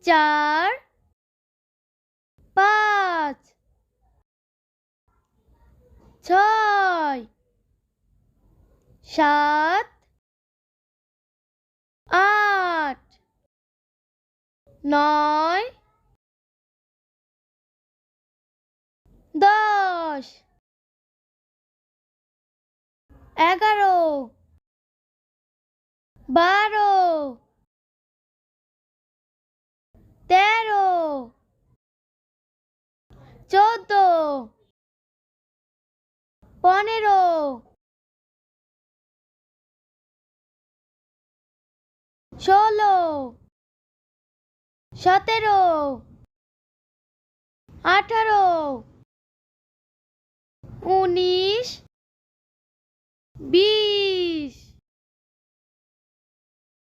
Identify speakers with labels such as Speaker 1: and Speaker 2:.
Speaker 1: 4 5 6 7 8 9 10 11 12 13 14 15 16 17 18 19 20